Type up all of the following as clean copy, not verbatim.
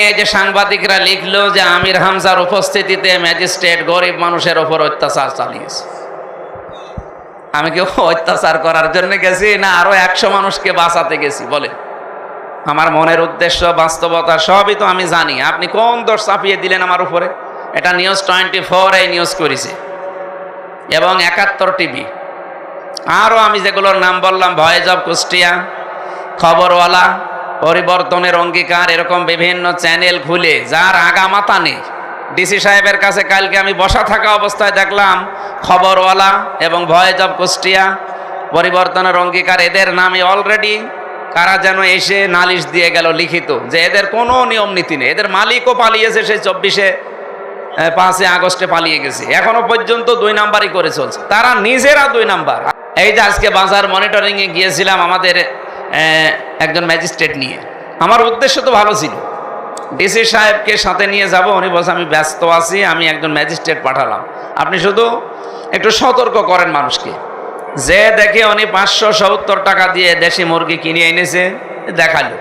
এই যে সাংবাদিকরা লিখলো যে আমির হামজার উপস্থিতিতে ম্যাজিস্ট্রেট গরিব মানুষের উপর অত্যাচার চালিয়েছে। আমি কি অত্যাচার করার জন্য গেছি না আরো 100 মানুষকে বাঁচাতে গেছি? বলে আমার মনের উদ্দেশ্য বাস্তবতা সবই তো আমি জানি। আপনি কোন দোষ চাপিয়ে দিলেন আমার উপরে? এটা নিউজ 24 এই নিউজ করেছে এবং 71 টিভি। আরও আমি যেগুলোর নাম বললাম, ভয়েস অফ কুষ্টিয়া, খবরওয়ালা, পরিবর্তনের অঙ্গীকার, এরকম বিভিন্ন চ্যানেল খুলে যার আগামাতা নেই। ডিসি সাহেবের কাছে কালকে আমি বসা থাকা অবস্থায় দেখলাম খবরওয়ালা এবং ভয়েস অফ কুষ্টিয়া, পরিবর্তনের অঙ্গীকার, এদের নামে অলরেডি কারা যেন এসে নালিশ দিয়ে গেল লিখিত যে এদের কোনো নিয়ম নীতি নেই। এদের মালিকও পালিয়েছে, সেই 5 আগস্টে পালিয়ে গেছে। এখনো পর্যন্ত 2 নাম্বারই করে চলছে, তারা নিজেরা 2 নাম্বার। এই যে আজকে বাজার মনিটরিংয়ে গিয়েছিলাম আমাদের একজন ম্যাজিস্ট্রেট নিয়ে। আমার উদ্দেশ্য তো ভালো ছিল, ডিসি সাহেবকে সাথে নিয়ে যাব। উনি বলছে আমি ব্যস্ত আছি, আমি একজন ম্যাজিস্ট্রেট পাঠালাম, আপনি শুধু একটু সতর্ক করেন মানুষকে। যে দেখে উনি 570 টাকা দিয়ে দেশি মুরগি কিনে এনেছে, দেখালো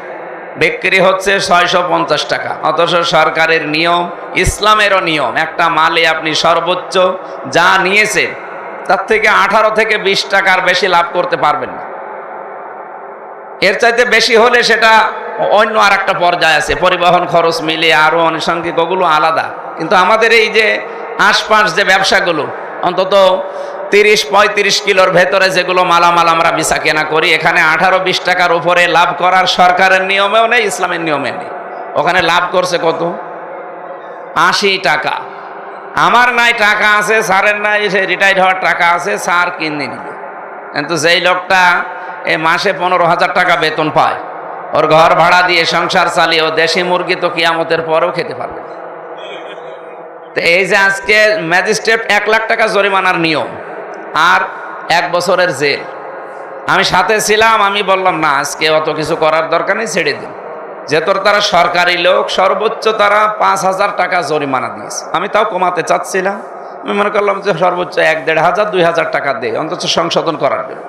বিক্রি হচ্ছে 650 টাকা। অথচ সরকারের নিয়ম, ইসলামেরও নিয়ম, একটা মালে আপনি সর্বোচ্চ যা নিয়েছে তার থেকে 18 থেকে 20 টাকার বেশি লাভ করতে পারবেন না। এর চাইতে বেশি হলে সেটা অন্য আর একটা পর্যায়ে আছে, পরিবহন খরচ মিলে আরও আনুষঙ্গিক, ওগুলো আলাদা। কিন্তু আমাদের এই যে আশপাশ যে ব্যবসাগুলো, অন্তত 30-35 কিলোর ভেতরে যেগুলো মালামাল আমরা বেচা কেনা করি, এখানে 18-20 টাকার উপরে লাভ করার সরকারের নিয়মেও নেই, ইসলামের নিয়মে নেই। ওখানে লাভ করছে কত? 80 টাকা। আমার নাই টাকা আছে, স্যারের নাই, সে রিটায়ার্ড হওয়ার টাকা আছে, স্যার কিনে নিল। কিন্তু যেই লোকটা এই মাসে 15,000 টাকা বেতন পায়, ওর ঘর ভাড়া দিয়ে সংসার চালিয়ে ও দেশি মুরগি তো কিয়ামতের পরেও খেতে পারবে। তো এই যে আজকে ম্যাজিস্ট্রেট 1 লাখ টাকা জরিমানার নিয়ম আর 1 বছরের জেল, আমি সাথে ছিলাম, আমি বললাম না আজকে অত কিছু করার দরকার নেই, ছেড়ে দিন। যেহেতু তারা সরকারি লোক, সর্বোচ্চ তারা 5,000 টাকা জরিমানা দিয়েছে। আমি তাও কমাতে চাচ্ছিলাম, আমি মনে করলাম যে সর্বোচ্চ 1-1,500, 2,000 টাকা দেয় অন্তত সংশোধন করার জন্য।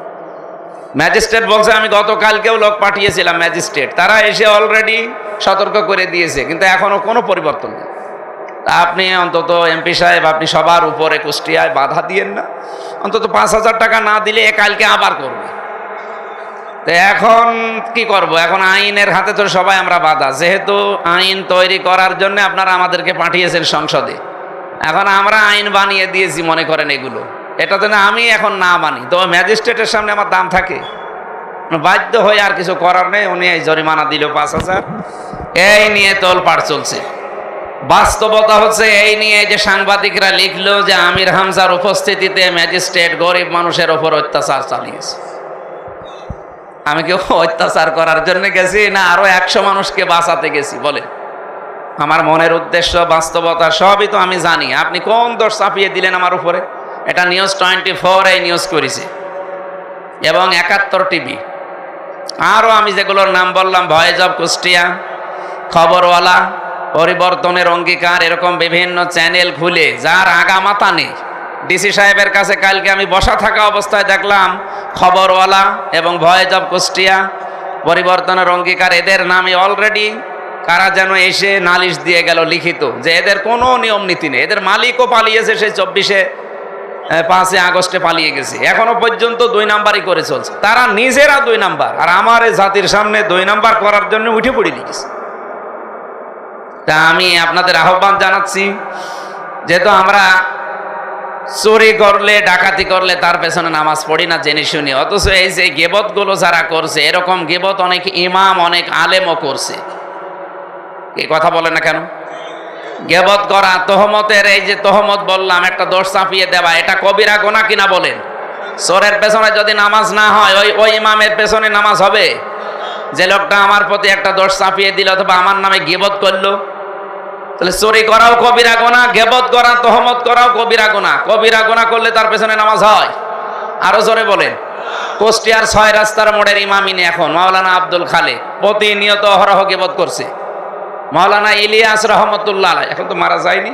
ম্যাজিস্ট্রেট বলছে আমি গতকালকেও লোক পাঠিয়েছিলাম ম্যাজিস্ট্রেট, তারা এসে অলরেডি সতর্ক করে দিয়েছে, কিন্তু এখনো কোনো পরিবর্তন নেই। তা আপনি অন্তত এমপি সাহেব, আপনি সবার উপরে কুষ্টিয়ায় বাধা দিয়েন না, অন্তত 5,000 টাকা না দিলে কালকে আবার করবে। তো এখন কি করব? এখন আইনের হাতে তো সবাই আমরা বাধা। যেহেতু আইন তৈরি করার জন্য আপনারা আমাদেরকে পাঠিয়েছেন সংসদে, এখন আমরা আইন বানিয়ে দিয়েছি মনে করেন এগুলো। এটা তো না আমি এখন না মানি তো ম্যাজিস্ট্রেটের সামনে আমার দাম থাকে, বাধ্য হয়ে আর কিছু করার নেই। উনি এই জরিমানা দিল 5,000, এই নিয়ে তোলপাড় চলছে। বাস্তবতা হচ্ছে এই নিয়ে যে সাংবাদিকরা লিখলো যে আমির হামজার উপস্থিতিতে ম্যাজিস্ট্রেট গরিব মানুষের উপর অত্যাচার চালিয়েছে। আমি কি অত্যাচার করার জন্য গেছি না আরো 100 মানুষকে বাঁচাতে গেছি? বলে আমার মনের উদ্দেশ্য বাস্তবতা সবই তো আমি জানি। আপনি কোন দোষ চাপিয়ে দিলেন আমার উপরে? এটা নিউজ 24 এই নিউজ করেছে এবং 71 টিভি। আরও আমি যেগুলোর নাম বললাম, ভয়েস অফ কুষ্টিয়া, খবরওয়ালা, পরিবর্তনের অঙ্গীকার, এরকম বিভিন্ন চ্যানেল খুলে যার আগামাতা নেই। ডিসি সাহেবের কাছে কালকে আমি বসা থাকা অবস্থায় দেখলাম খবরওয়ালা এবং ভয়েস অফ কুষ্টিয়া, পরিবর্তনের অঙ্গীকার, এদের নামে অলরেডি কারা যেন এসে নালিশ দিয়ে গেল লিখিত যে এদের কোনো নিয়ম নীতি নেই। এদের মালিকও পালিয়েছে, সেই 5 আগস্টে পালিয়ে গেছে। এখনো পর্যন্ত 2 নাম্বারই করে চলছে, তারা নিজেরা 2 নাম্বার। আর আমার এই জাতির সামনে 2 নাম্বার করার জন্য উঠে পড়ে লিখেছে। তা আমি আপনাদের আহ্বান জানাচ্ছি, যেহেতু আমরা চুরি করলে, ডাকাতি করলে তার পেছনে নামাজ পড়ি না জেনে শুনি, অথচ এই যে গিবতগুলো যারা করছে, এরকম গিবত অনেক ইমাম, অনেক আলেমও করছে। এই কথা বলে না কেন? গিবত করা, তহমতের, এই যে তহমত বললাম, একটা দোষ চাপিয়ে দেওয়া, এটা কবিরা গুনাহ কিনা বলেন? চোরের পেছনে যদি নামাজ না হয়, ওই ইমামের পেছনে নামাজ হবে? যে লোকটা আমার প্রতি একটা দোষ চাপিয়ে দিল অথবা আমার নামে গিবত করলো, তাহলে চুরি করাও কবিরা গুনাহ, গিবত করা, তহমত করাও কবিরা গুনাহ। কবিরা গুনাহ করলে তার পেছনে নামাজ হয়? আরো জোরে বলেন। কুষ্টিয়ার 6 রাস্তার মোড়ের ইমামিনে এখন মাওলানা আব্দুল খালেক প্রতিনিয়ত অহরহ গিবত করছে। মাওলানা ইলিয়াস রহমতুল্লাহ, এখন তো মারা যায়নি,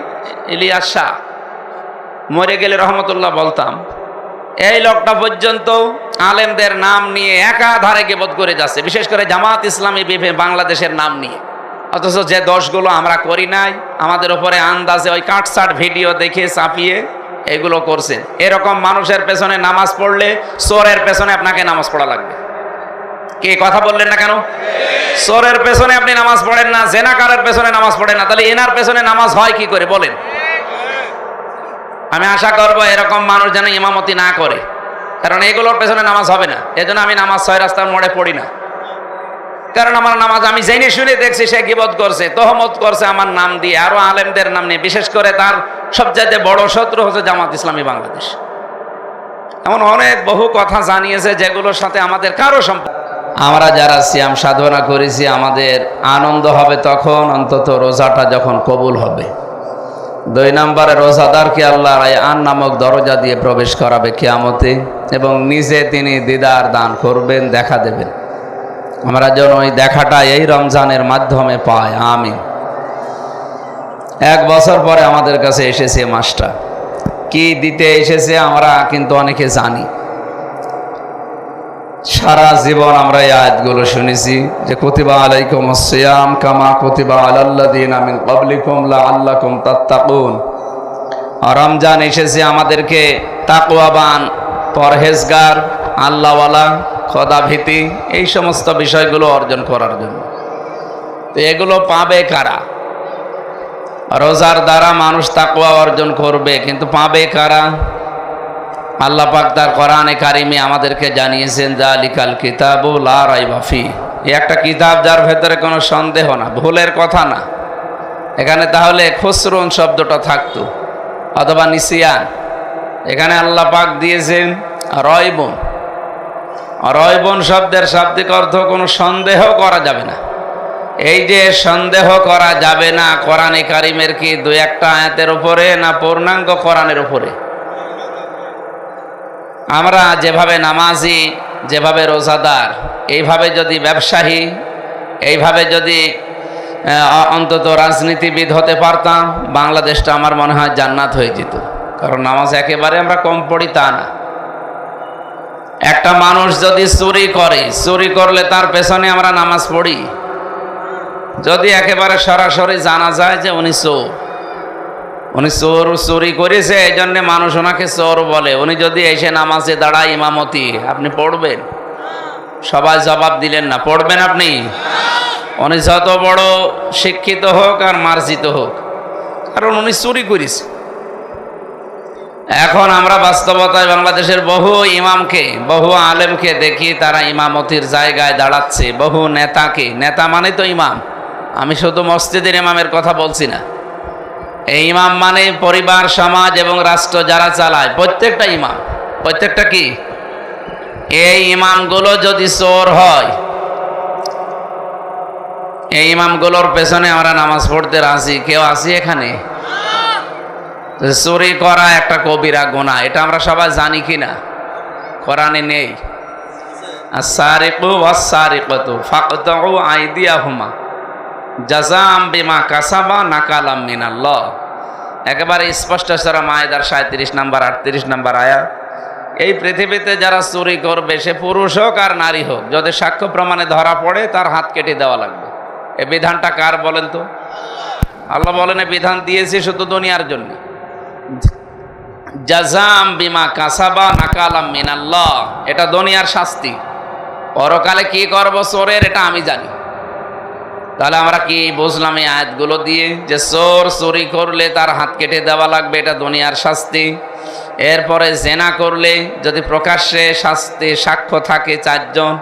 ইলিয়াস শাহ, মরে গেলে রহমতুল্লাহ বলতাম, এই লোকটা পর্যন্ত আলেমদের নাম নিয়ে একাধারে গিবত করে যাচ্ছে, বিশেষ করে জামাত ইসলামী বাংলাদেশের নাম নিয়ে। অথচ যে দোষগুলো আমরা করি নাই আমাদের উপরে আন্দাজে ওই কাটসাট ভিডিও দেখে চাপিয়ে এগুলো করছেন। এরকম মানুষের পেছনে নামাজ পড়লে চোরের পেছনে আপনাকে নামাজ পড়া লাগবে। কে কথা বললেন না কেন? চোরের পেছনে আপনি নামাজ পড়েন না, জেনাকারের পেছনে নামাজ পড়েন না, তাহলে এনার পেছনে নামাজ হয় কি করে বলেন? আমি আশা করব এরকম মানুষ যেন ইমামতি না করে, কারণ এগুলোর পেছনে নামাজ হবে না। এজন্য আমি নামাজ 6 রাস্তার মোড়ে পড়ি না, কারণ আমার নামাজ আমি জেনে শুনে দেখছি সে গীবত করছে, তহমত করছে আমার নাম দিয়ে, আরো আলেমদের নাম নিয়ে। বিশেষ করে তার সবচাইতে বড় শত্রু হচ্ছে জামাত ইসলামী বাংলাদেশ। এমন অনেক বহু কথা জানিয়েছে যেগুলোর সাথে আমাদের কারো সম্পর্ক। আমরা যারা সিয়াম সাধনা করেছি আমাদের আনন্দ হবে তখন অন্তত রোজাটা যখন কবুল হবে। 2 নম্বরে রোজাদারকে আল্লাহ রায়আন নামক দরজা দিয়ে প্রবেশ করাবে কিয়ামতে, এবং নিজে তিনি দিদার দান করবেন, দেখা দেবেন। আমরা যেন ওই দেখাটা এই রমজানের মাধ্যমে পাই, আমিন। 1 বছর পরে আমাদের কাছে এসেছে মাসটা, কি দিতে এসেছে আমরা কিন্তু অনেকে জানি। সারা জীবন আমরা এই আয়াতগুলো শুনেছি যে কুতিবা আলাইকুমুস সিয়াম কামা কুতিবা আলাল্লাযিনা মিন ক্বাবলিকুম লাআল্লাকুম তাত্তাকুন। রমজান এসেছে আমাদেরকে তাকওয়াবান, পরহেজগার, আল্লাহওয়ালা, খোদাভীতি এই সমস্ত বিষয়গুলো অর্জন করার জন্য। তো এগুলো পাবে কারা? রোজার দ্বারা মানুষ তাকওয়া অর্জন করবে, কিন্তু পাবে কারা? আল্লাহ পাক তার কোরআনে কারিমে আমাদেরকে জানিয়েছেন যালিকাল কিতাবু লা রাইবা ফি। এই একটা কিতাব যার ভেতরে কোনো সন্দেহ না, ভুলের কথা না। এখানে তাহলে খুসরুন শব্দটা থাকতো, অথবা নিসিয়ান। এখানে আল্লাহ পাক দিয়েছেন রয়বুন। রয়বুন শব্দের শাব্দিক অর্থ কোনো সন্দেহ করা যাবে না। এই যে সন্দেহ করা যাবে না, কোরআনে কারিমের কি 2-1টা আয়াতের উপরে না পূর্ণাঙ্গ কোরআনের উপরে? আমরা যেভাবে নামাজি, যেভাবে রোজাদার, এইভাবে যদি ব্যবসায়ী, এইভাবে যদি অন্তত রাজনীতিবিদ হতে পারতাম, বাংলাদেশটা আমার মনে হয় জান্নাত হয়ে যেত। কারণ নামাজ একেবারে আমরা কম পড়ি তা না। একটা মানুষ যদি চুরি করে, চুরি করলে তার পেছনে আমরা নামাজ পড়ি। যদি একেবারে সরাসরি জানা যায় যে উনি চোর, উনি চুরি করেছে, এই জন্য মানুষ ওনাকে চোর বলে, উনি যদি এসে নামাজে দাঁড়ায় ইমামতি, আপনি পড়বেন? সবাই জবাব দিলেন না। পড়বেন আপনি? উনি যত বড় শিক্ষিত হোক আর মার্জিত হোক, কারণ উনি চুরি করেছে। এখন আমরা বাস্তবতায় বাংলাদেশের বহু ইমামকে, বহু আলেমকে দেখি তারা ইমামতির জায়গায় দাঁড়াচ্ছে। বহু নেতাকে, নেতা মানে তো ইমাম, আমি শুধু মসজিদের ইমামের কথা বলছি না। এই ইমাম মানে পরিবার, সমাজ এবং রাষ্ট্র যারা চালায় প্রত্যেকটা ইমাম। প্রত্যেকটা কি? এই ইমামগুলো যদি চোর হয়, এই ইমামগুলোর পেছনে আমরা নামাজ পড়তে রাজি কেউ আছি এখানে? চুরি করা একটা কবিরা গুনাহ, এটা আমরা সবাই জানি কি না? কোরআনে নেই? আস-সারিকু ওয়াস-সারিকাতু ফাকতাউ আইদিয়াহুমা জাযাম বিমা কাসাবা নাকালাম মিনাল্লাহ। একেবারে স্পষ্ট সূরা মায়েদার 37 নম্বর 38 নম্বর আয়াত। এই পৃথিবীতে যারা চুরি করবে, সে পুরুষ হোক আর নারী হোক, যদি সাক্ষ্য প্রমাণে ধরা পড়ে তার হাত কেটে দেওয়া লাগবে। এই বিধানটা কার বলেন তো? আল্লাহ বলেন এই বিধান দিয়েছি শুধু দুনিয়ার জন্য। জাযাম বিমা কাসাবা নাকালাম মিনাল্লাহ, এটা দুনিয়ার শাস্তি। পরকালে কি করব চোরের, এটা আমি জানি। তাহলে আমরা কি বুঝলাম এই আয়াতগুলো দিয়ে? যে চোর চুরি করলে তার হাত কেটে দেওয়া লাগবে, এটা দুনিয়ার শাস্তি। এরপরে জেনা করলে যদি প্রকাশ্যে শাস্তি, সাক্ষ্য থাকে 4 জন,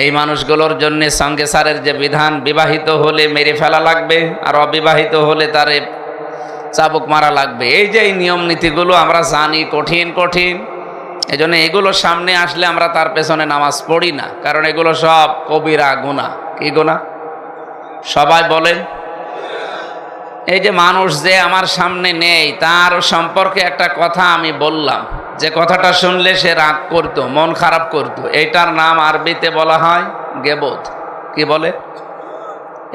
এই মানুষগুলোর জন্য সঙ্গে সারের যে বিধান, বিবাহিত হলে মেরে ফেলা লাগবে, আর অবিবাহিত হলে তারে চাবুক মারা লাগবে। এই যে এই নিয়ম নীতিগুলো আমরা জানি কঠিন কঠিন, এই জন্য এগুলো সামনে আসলে আমরা তার পেছনে নামাজ পড়ি না, কারণ এগুলো সব কবিরা গুনাহ। কি গুনাহ? সবাই বলেন। এই যে মানুষ যে আমার সামনে নেই, তার সম্পর্কে একটা কথা আমি বললাম, যে কথাটা শুনলে সে রাগ করতো, মন খারাপ করতো, এইটার নাম আরবিতে বলা হয় গীবত। কি বলে?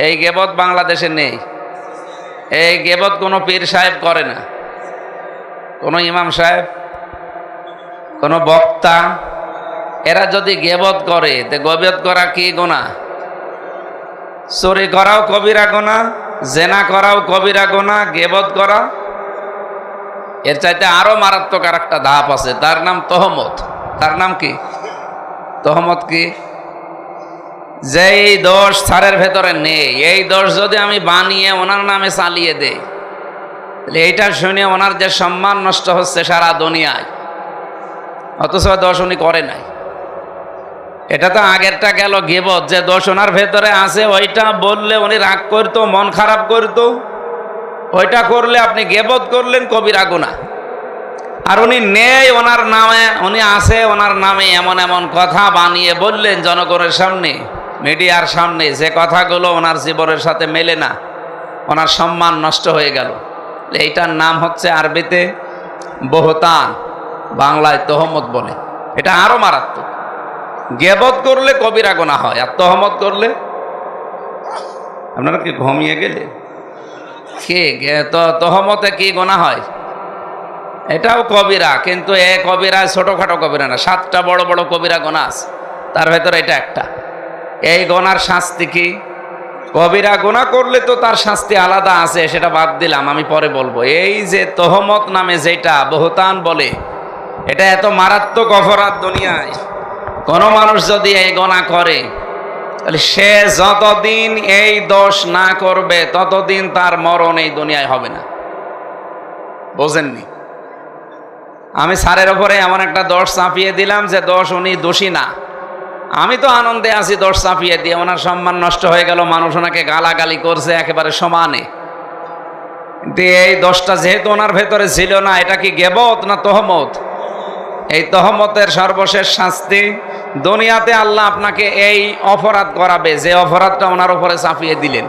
এই গীবত বাংলাদেশে নেই। এই গীবত কোনো পীর সাহেব করে না, কোনো ইমাম সাহেব, কোনো বক্তা। এরা যদি গীবত করে, তো গীবত করা কি গুনাহ? চুরি করাও কবিরা গুনাহ, জেনা করাও কবিরা গুনাহ, গীবত করা। এর চাইতে আরো মারাত্মক আর একটা ধাপ আছে, তার নাম তহমত। তার নাম কি? তহমত কি? যেই দোষ ছাড়ের ভেতরে নেই, এই দোষ যদি আমি বানিয়ে ওনার নামে চালিয়ে দেই, তাহলে এইটা শুনে ওনার যে সম্মান নষ্ট হচ্ছে সারা দুনিয়ায়, অথচ দোষ উনি করে নাই। এটা তো আগেরটা গেল গীবত, যে দোষ ওনার ভেতরে আছে ওইটা বললে উনি রাগ করতো, মন খারাপ করতো, ওইটা করলে আপনি গীবত করলেন, কবিরা গুনাহ। আর উনি নেই ওনার নামে, উনি আছে ওনার নামে এমন এমন কথা বানিয়ে বললেন জনগণের সামনে, মিডিয়ার সামনে, যে কথাগুলো ওনার জীবনের সাথে মেলে না, ওনার সম্মান নষ্ট হয়ে গেল। এইটার নাম হচ্ছে আরবিতে বহতান, বাংলায় তহমত বলে। এটা আরো মারাত্মক। গীবত করলে কবিরা গুনাহ হয়, আর তহমত করলে, আপনারা কি ঘুমিয়ে গেলে? কি তহমতে কি গুনাহ হয়? এটাও কবিরা, কিন্তু এ কবিরা ছোটখাটো কবিরা না, 7টা বড় বড় কবিরা গুনাহ আছে, তার ভেতরে এটা একটা। এই গুনার শাস্তি কি? কবিরা গুনাহ করলে তো তার শাস্তি আলাদা আছে, সেটা বাদ দিলাম, আমি পরে বলবো। এই যে তহমত নামে যেটা বহতান বলে, এটা এত মারাত্মক অপরাধ দুনিয়ায়। কোন মানুষ যদি এই গুনাহ করে, তাহলে সে যতদিন এই দোষ না করবে ততদিন তার মরণ এই দুনিয়ায় হবে না। বোঝেননি? আমি স্যারের ওপরে এমন একটা দোষ চাপিয়ে দিলাম যে দোষ উনি দোষী না, আমি তো আনন্দে আছি দোষ চাপিয়ে দিয়ে, ওনার সম্মান নষ্ট হয়ে গেল, মানুষ ওনাকে গালাগালি করছে একেবারে সমানে। কিন্তু এই দোষটা যেহেতু ওনার ভেতরে ছিল না, এটা কি গীবত না তহমত? এই তহমতের সর্বশেষ শাস্তি দুনিয়াতে আল্লাহ আপনাকে এই অপরাধ করাবে, যে অপরাধটা ওনার উপরে চাপিয়ে দিলেন।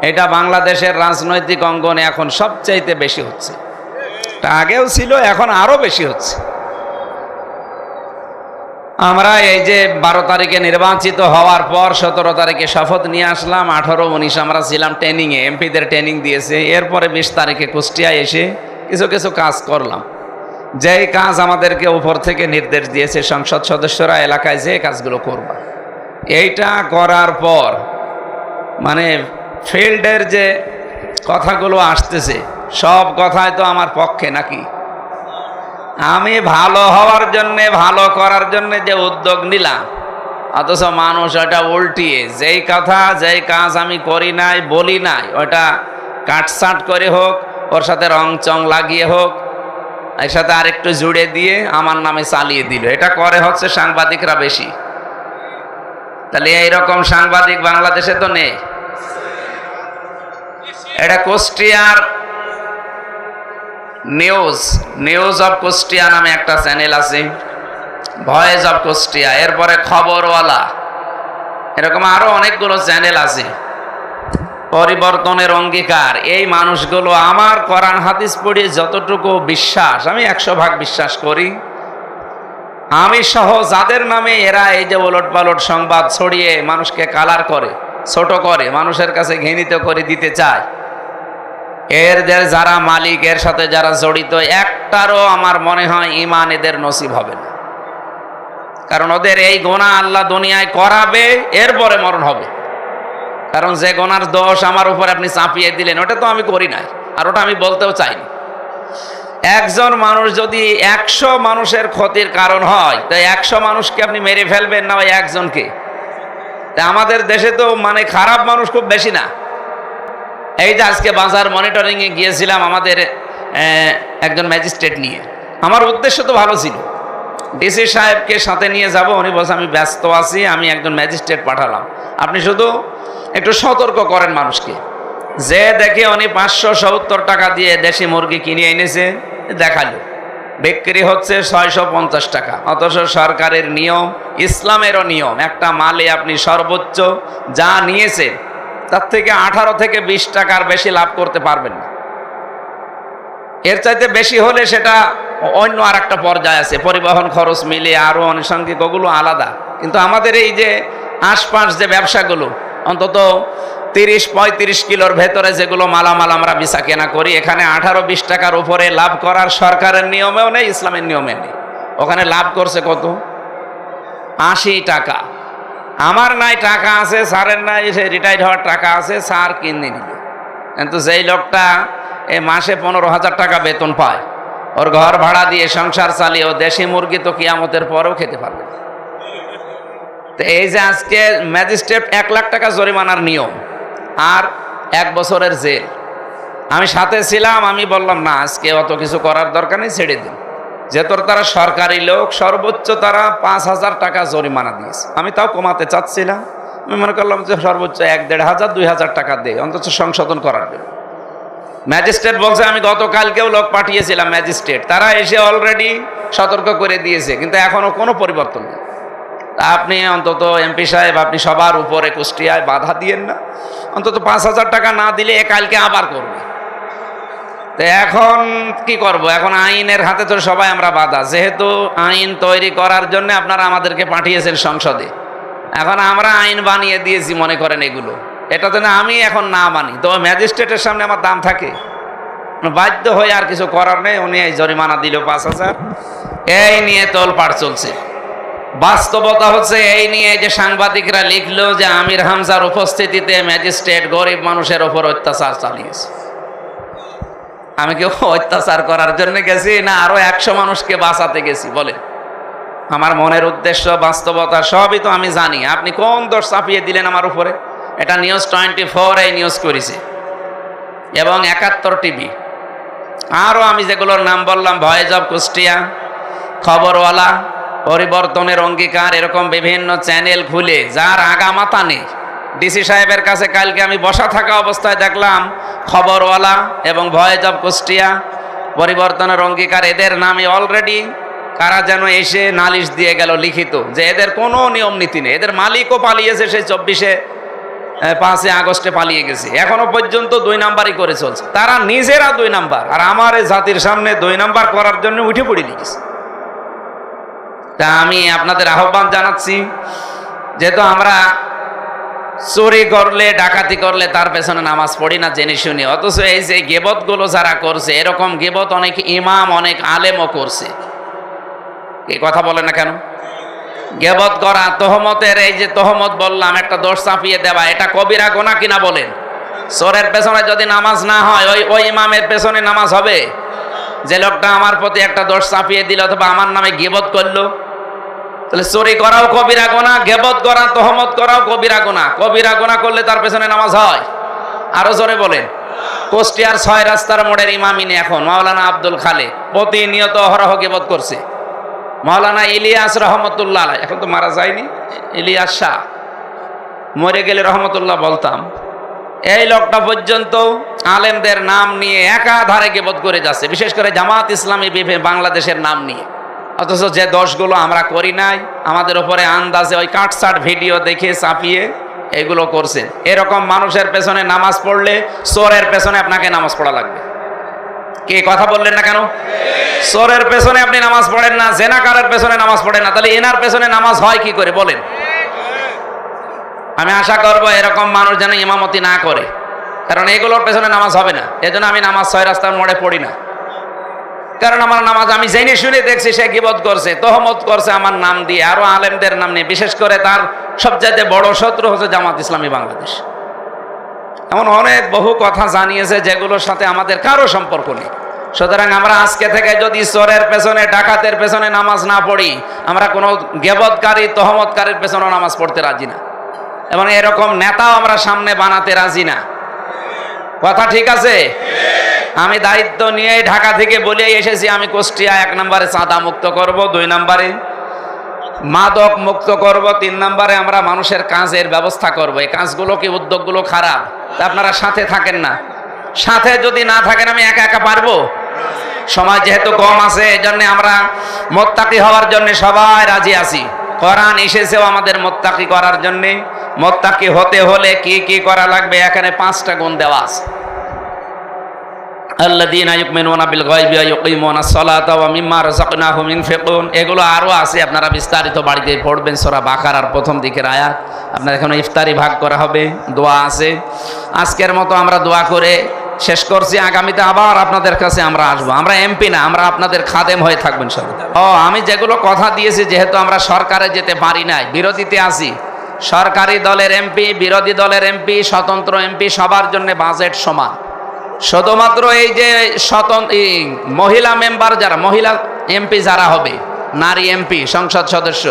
এটা বাংলাদেশের রাজনৈতিক অঙ্গনে এখন সবচাইতে বেশি হচ্ছে। আগেও ছিল, এখন আরো বেশি হচ্ছে। আমরা এই যে 12 তারিখে নির্বাচিত হওয়ার পর 17 তারিখে শপথ নিয়ে আসলাম, 18, 19 আমরা ছিলাম ট্রেনিংয়ে, এমপিদের ট্রেনিং দিয়েছে। এরপরে 20 তারিখে কুষ্টিয়ায় এসে কিছু কিছু কাজ করলাম, যেই কাজ আমাদেরকে উপর থেকে নির্দেশ দিয়েছে সংসদ সদস্যরা, এলাকায় যে কাজগুলো করবা। এইটা করার পর মানে ফিল্ডের যে কথাগুলো আসতেছে, সব কথাই তো আমার পক্ষে নাকি? আমি ভালো হওয়ার জন্যে, ভালো করার জন্যে যে উদ্যোগ নিলাম, অথচ মানুষ ওটা উল্টিয়ে যেই কথা যেই কাজ আমি করি নাই, বলি নাই, ওটা কাটসাট করে হোক, ওর সাথে রং চং লাগিয়ে হোক, এর সাথে আরেকটু জুড়ে দিয়ে আমার নামে চালিয়ে দিল। এটা করে হচ্ছে সাংবাদিকরা বেশি। তাহলে এইরকম সাংবাদিক বাংলাদেশে তো নেই। এটা কুষ্টিয়ার নিউজ অফ কুষ্টিয়া নামে একটা চ্যানেল আছে, ভয়েস অফ কুষ্টিয়া, এরপরে খবরওয়ালা, এরকম আরো অনেকগুলো চ্যানেল আছে। পরিবর্তনের অঙ্গীকার, এই মানুষগুলো আমার কোরআন হাদিস পড়ে যতটুকু বিশ্বাস, আমি 100% বিশ্বাস করি, আমি সহ যাদের নামে এরা এই যে ওলট পালট সংবাদ ছড়িয়ে মানুষকে কালার করে, ছোট করে, মানুষের কাছে ঘৃণিত করে দিতে চায়, এদের যারা মালিক, এর সাথে যারা জড়িত, একটারও আমার মনে হয় ঈমান এদের নসিব হবে না। কারণ ওদের এই গুনাহ আল্লাহ দুনিয়ায় করাবে, এরপরে মরণ হবে। কারণ যে গুনার দোষ আমার উপর আপনি চাপিয়ে দিলেন, ওটা তো আমি করি নাই, আর ওটা আমি বলতেও চাইনি। একজন মানুষ যদি 100 মানুষের ক্ষতির কারণ হয়, তো 100 মানুষকে আপনি মেরে ফেলবেন না ওই একজনকে? আমাদের দেশে তো মানে খারাপ মানুষ খুব বেশি না। এই যে আজকে বাজার মনিটরিংয়ে গিয়েছিলাম আমাদের একজন ম্যাজিস্ট্রেট নিয়ে, আমার উদ্দেশ্য তো ভালো ছিল, ডিসি সাহেবকে সাথে নিয়ে যাব। উনি বলছে আমি ব্যস্ত আছি, আমি একজন ম্যাজিস্ট্রেট পাঠালাম, আপনি শুধু একটু সতর্ক করেন মানুষকে। যে দেখে উনি 570 টাকা দিয়ে দেশি মুরগি কিনে এনেছে, দেখালো বিক্রি হচ্ছে 650 টাকা, অথচ সরকারের নিয়ম, ইসলামেরও নিয়ম, একটা মালে আপনি সর্বোচ্চ যা নিয়েছে তার থেকে 18 থেকে 20 টাকার বেশি লাভ করতে পারবেন না। এর চাইতে বেশি হলে সেটা অন্য আর একটা পর্যায়ে আছে, পরিবহন খরচ মিলে আরো আনুষঙ্গিক, ওগুলো আলাদা। কিন্তু আমাদের এই যে আশপাশ যে ব্যবসাগুলো, অন্তত 30-35 কিলোর ভেতরে যেগুলো মালামাল আমরা বেচা কেনা করি, এখানে 18-20 টাকার উপরে লাভ করার সরকারের নিয়মেও নেই, ইসলামের নিয়মে নেই। ওখানে লাভ করছে কত? 80 টাকা। আমার নাই টাকা আছে, স্যারের নাই সে রিটায়ার্ড হওয়ার টাকা আছে, স্যার কিনে নিল। কিন্তু যেই লোকটা এই মাসে 15,000 টাকা বেতন পায়, ওর ঘর ভাড়া দিয়ে সংসার চালিয়ে ও দেশি মুরগি তো কিয়ামতের পরেও খেতে পারবে। তো এই যে আজকে ম্যাজিস্ট্রেট 1 লাখ টাকা জরিমানার নিয়ম আর 1 বছরের জেল, আমি সাথে ছিলাম, আমি বললাম না আজকে অত কিছু করার দরকার নেই, ছেড়ে দিন। যেহেতু তারা সরকারি লোক, সর্বোচ্চ তারা 5,000 টাকা জরিমানা দিয়েছে। আমি তাও কমাতে চাচ্ছিলাম, আমি মনে করলাম যে সর্বোচ্চ 1,500 2,000 টাকা দেয় অন্তত সংশোধন করার জন্য। ম্যাজিস্ট্রেট বলছে আমি গতকালকেও লোক পাঠিয়েছিলাম ম্যাজিস্ট্রেট, তারা এসে অলরেডি সতর্ক করে দিয়েছে, কিন্তু এখনো কোনো পরিবর্তন নেই। আপনি অন্তত এমপি সাহেব, আপনি সবার উপরে কুষ্টিয়ায় বাধা দিয়েন না, অন্তত 5,000 টাকা না দিলে কালকে আবার করবে। তো এখন কি করব? এখন আইনের হাতে তো সবাই আমরা বাধা, যেহেতু আইন তৈরি করার জন্য আপনারা আমাদেরকে পাঠিয়েছেন সংসদে, এখন আমরা আইন বানিয়ে দিয়েছি মনে করেন এগুলো, এটা তো না আমি এখন না মানি তো ম্যাজিস্ট্রেটের সামনে আমার দাম থাকে, বাধ্য হয়ে আর কিছু করার নেই। উনি এই জরিমানা দিল 5,000, এই নিয়ে তোলপাড় চলছে। বাস্তবতা হচ্ছে এই নিয়ে যে সাংবাদিকরা লিখলো যে আমির হামজার উপস্থিতিতে ম্যাজিস্ট্রেট গরিব মানুষের ওপর অত্যাচার চালিয়েছে। আমি কেউ অত্যাচার করার জন্য গেছি না আরো 100 মানুষকে বাঁচাতে গেছি? বলে আমার মনের উদ্দেশ্য, বাস্তবতা সবই তো আমি জানি। আপনি কোন দোষ চাপিয়ে দিলেন আমার উপরে? এটা নিউজ 24 এই নিউজ করেছে এবং 71 টিভি, আরও আমি যেগুলোর নাম বললাম, ভয়েস অফ কুষ্টিয়া, খবরওয়ালা, পরিবর্তনের অঙ্গীকার, এরকম বিভিন্ন চ্যানেল খুলে যার আগামাতা নেই। ডিসি সাহেবের কাছে কালকে আমি বসা থাকা অবস্থায় দেখলাম খবরওয়ালা এবং ভয়েস অফ কুষ্টিয়া, পরিবর্তনের অঙ্গীকার, এদের নামে অলরেডি কারা যেন এসে নালিশ দিয়ে গেল লিখিত যে এদের কোনো নিয়ম নীতি নেই, এদের মালিকও পালিয়েছে, সেই 5 আগস্টে পালিয়ে গেছে, এখনো পর্যন্ত 2 নাম্বারই করে চলছে। তারা নিজেরা 2 নাম্বার, আর আমার এই জাতির সামনে 2 নাম্বার করার জন্য উঠে পড়ে লিখেছে। তা আমি আপনাদের আহ্বান জানাচ্ছি, যেহেতু আমরা চুরি করলে, ডাকাতি করলে তার পেছনে নামাজ পড়ি না জেনে শুনি, অথচ এই যে গিবতগুলো যারা করছে, এরকম গিবত অনেক ইমাম, অনেক আলেমও করছে। এই কথা বলে না কেন? গিবত করা, তহমতের, এই যে তহমত বললাম, একটা দোষ চাপিয়ে দেওয়া, এটা কবিরা গুনাহ কিনা বলেন? চোরের পেছনে যদি নামাজ না হয়, ওই ইমামের পেছনে নামাজ হবে? যে লোকটা আমার প্রতি একটা দোষ চাপিয়ে দিল অথবা আমার নামে গিবত করলো, তাহলে চুরি করাও কবিরা গুনাহ, গিবত করা, তহমত করাও কবিরা গুনাহ। কবিরা গুনাহ করলে তার পেছনে নামাজ হয়? আরো জোরে বলেন। কুষ্টিয়ার 6 রাস্তার মোড়ের ইমামিনী এখন মাওলানা আব্দুল খালেক প্রতিনিয়ত অহরহ গিবত করছে। মাওলানা ইলিয়াস রহমতুল্লাহ আলাইহি, এখন তো মারা যায়নি, ইলিয়াস শাহ, মরে গেলে রহমতুল্লাহ বলতাম, এই লোকটা পর্যন্ত আলেমদের নাম নিয়ে একাধারে গিবত করে যাচ্ছে, বিশেষ করে জামাত ইসলামী বাংলাদেশের নাম নিয়ে। অথচ যে দোষগুলো আমরা করি নাই, আমাদের উপরে আন্দাজে ওই কাটসাট ভিডিও দেখে চাপিয়ে এগুলো করছেন। এরকম মানুষের পেছনে নামাজ পড়লে চোরের পেছনে আপনাকে নামাজ পড়া লাগবে। কে কথা বললেন না কেন? চোরের পেছনে আপনি নামাজ পড়েন না, জেনাকারের পেছনে নামাজ পড়েন না, তাহলে এনার পেছনে নামাজ হয় কি করে বলেন? আমি আশা করব এরকম মানুষ যেন ইমামতি না করে, কারণ এগুলোর পেছনে নামাজ হবে না। এজন্য আমি নামাজ 6 রাস্তার মোড়ে পড়ি না, কারণ আমার নামাজ আমি জেনে শুনে দেখছি সে গিবত করছে, তহমত করছে আমার নাম দিয়ে, আরো আলেমদের নাম নিয়ে। বিশেষ করে তার সবচাইতে বড় শত্রু হচ্ছে জামাত ইসলামী বাংলাদেশ। এমন অনেক বহু কথা জানিয়েছে যেগুলোর সাথে আমাদের কারো সম্পর্ক নেই। সুতরাং আমরা আজকে থেকে যদি চোরের পেছনে, ডাকাতের পেছনে নামাজ না পড়ি, আমরা কোনো গিবতকারী, তহমতকারীর পেছনে নামাজ পড়তে রাজি না, এবং এরকম নেতাও আমরা সামনে বানাতে রাজি না। কথা ঠিক আছে? আমি দায়িত্ব নিয়ে ঢাকা থেকে বলে এসেছি, আমি কুষ্টিয়া 1 নম্বরে চাঁদা মুক্ত করব, 2 নম্বরে মাদক মুক্ত করব, 3 নম্বরে আমরা মানুষের কাজের ব্যবস্থা করব। এই কাজগুলো কি, উদ্যোগগুলো খারাপ? তা আপনারা সাথে থাকেন না? সাথে যদি না থাকেন আমি একা একা পারবো? সময় যেহেতু কম আছে, এই জন্য আমরা মুত্তাকি হওয়ার জন্য সবাই রাজি আছি। কোরআন এসেছেও আমাদের মুত্তাকি করার জন্য। মুত্তাকি হতে হলে কি কি করা লাগবে, এখানে 5টা গুণ দেওয়া আছে। আল্লাযীনা ইউমিনুনা বিল গায়বি ওয়া ইউকিমুনাস সালাতা ওয়া মিম্মা রাযাকনাহুম ইউনফিকুন। এগুলো আরো আছে, আপনারা বিস্তারিত বাড়িতে পড়বেন। সূরা বাকারার প্রথম দিকের আয়াত। আপনার এখন ইফতারি ভাগ করা হবে, দোয়া আছে। আজকের মতো আমরা দোয়া করে শেষ করছি। আগামীতে আবার আপনাদের কাছে আমরা আসবো। আমরা এমপি না, আমরা আপনাদের খাদেম হয়ে থাকবেন সবাই। আমি যেগুলো কথা দিয়েছি, যেহেতু আমরা সরকারে যেতে পারি নাই, বিরোধীতে আছি, সরকারি দলের এমপি, বিরোধী দলের এমপি, স্বতন্ত্র এমপি সবার জন্য বাজেট সমান। শুধুমাত্র এই যে মহিলা মেম্বার যারা, মহিলা এমপি যারা হবে, নারী এমপি, সংসদ সদস্য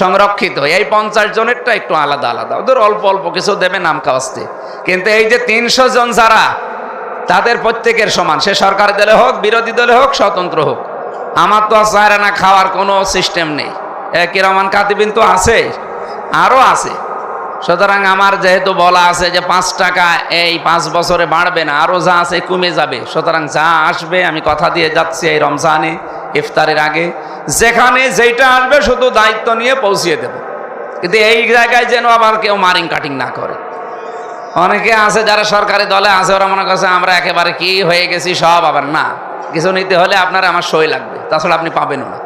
সংরক্ষিত, এই 50 জনেরটা একটু আলাদা আলাদা, ওদের অল্প অল্প কিছু দেবে নাম কাওয়াস্তে। কিন্তু এই যে 300 জন যারা, তাদের প্রত্যেকের সমান, সে সরকারি দলে হোক, বিরোধী দলে হোক, স্বতন্ত্র হোক। আমার তো আর চায় না খাওয়ার কোনো সিস্টেম নেই, কিরামান কাতিবিন তো আছে, আরও আছে। সুতরাং আমার যেহেতু বলা আছে যে 5 টাকা এই 5 বছরে বাড়বে না, আরও যা আছে কমে যাবে। সুতরাং যা আসবে আমি কথা দিয়ে যাচ্ছি এই রমজানে ইফতারের আগে, যেখানে যেটা আসবে শুধু দায়িত্ব নিয়ে পৌঁছিয়ে দেব। কিন্তু এই জায়গায় যেন আবার কেউ মারিং কাটিং না করে। অনেকে আছে যারা সরকারি দলে আছে, ওরা মনে করছে আমরা একেবারে কি হয়ে গেছি সব, আবার না, কিছু নিতে হলে আপনার আমার সই লাগবে, তাছাড়া আপনি পাবেনও না।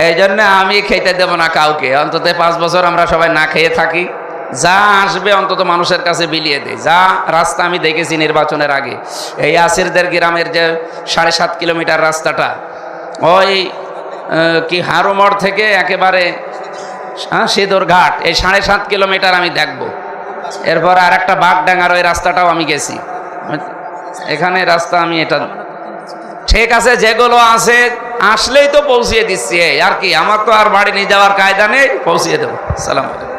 এই জন্য আমি খেতে দেব না কাউকে, অন্তত 5 বছর আমরা সবাই না খেয়ে থাকি, যা আসবে অন্তত মানুষের কাছে বিলিয়ে দেয়। যা রাস্তা আমি দেখেছি নির্বাচনের আগে, এই আসিরদের গ্রামের যে 7.5 কিলোমিটার রাস্তাটা, ওই কি হারুমড় থেকে একেবারে সিঁদুর ঘাট, এই 7.5 কিলোমিটার আমি দেখব। এরপর আর একটা বাগডাঙ্গার ওই রাস্তাটাও আমি গেছি। এখানে রাস্তা আমি এটা ঠিক আছে, যেগুলো আছে আসলেই তো পৌঁছিয়ে দিচ্ছি। আর কি, আমার তো আর বাড়ি নিয়ে যাওয়ার কায়দা নেই, পৌঁছিয়ে দেবো। সালাম আলাইকুম।